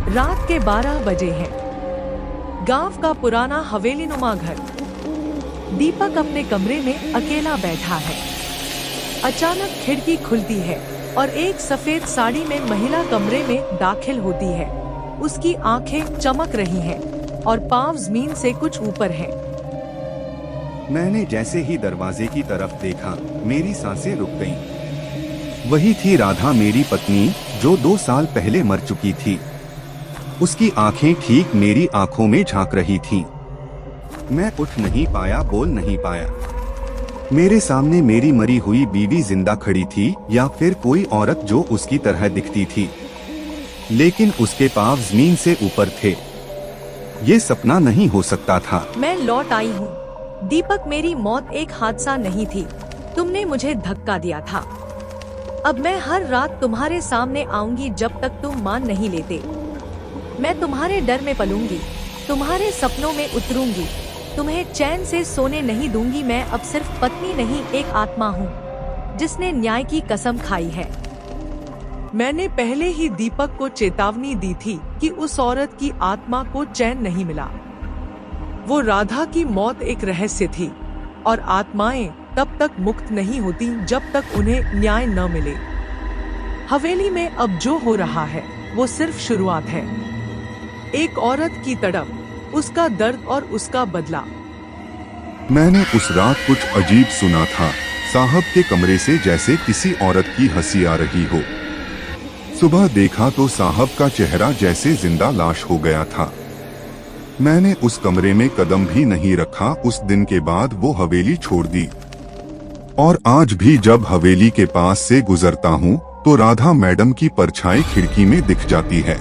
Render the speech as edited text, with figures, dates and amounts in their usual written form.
रात के 12 बजे हैं। गांव का पुराना हवेलीनुमा घर। दीपक अपने कमरे में अकेला बैठा है। अचानक खिड़की खुलती है और एक सफेद साड़ी में महिला कमरे में दाखिल होती है। उसकी आंखें चमक रही हैं और पांव जमीन से कुछ ऊपर हैं। मैंने जैसे ही दरवाजे की तरफ देखा, मेरी सांसें रुक गईं। वही थी राधा, मेरी पत्नी, जो 2 साल पहले मर चुकी थी। उसकी आंखें ठीक मेरी आंखों में झांक रही थीं। मैं उठ नहीं पाया, बोल नहीं पाया। मेरे सामने मेरी मरी हुई बीवी जिंदा खड़ी थी, या फिर कोई औरत जो उसकी तरह दिखती थी, लेकिन उसके पांव जमीन से ऊपर थे। ये सपना नहीं हो सकता था। मैं लौट आई हूँ। दीपक, मेरी मौत एक हादसा नहीं थी। तुमने मुझे धक्का दिया था। अब मैं हर रात तुम्हारे सामने आऊंगी जब तक तुम मान नहीं लेते। मैं तुम्हारे डर में पलूंगी, तुम्हारे सपनों में उतरूंगी, तुम्हें चैन से सोने नहीं दूंगी। मैं अब सिर्फ पत्नी नहीं, एक आत्मा हूँ जिसने न्याय की कसम खाई है। मैंने पहले ही दीपक को चेतावनी दी थी कि उस औरत की आत्मा को चैन नहीं मिला। वो राधा की मौत एक रहस्य थी और आत्माएं तब तक मुक्त नहीं होती जब तक उन्हें न्याय न मिले। हवेली में अब जो हो रहा है वो सिर्फ शुरुआत है। एक औरत की तड़प, उसका दर्द और उसका बदला। मैंने उस रात कुछ अजीब सुना था। साहब के कमरे से जैसे किसी औरत की हंसी आ रही हो। सुबह देखा तो साहब का चेहरा जैसे जिंदा लाश हो गया था। मैंने उस कमरे में कदम भी नहीं रखा। उस दिन के बाद वो हवेली छोड़ दी। और आज भी जब हवेली के पास से गुजरता हूँ तो राधा मैडम की परछाई खिड़की में दिख जाती है।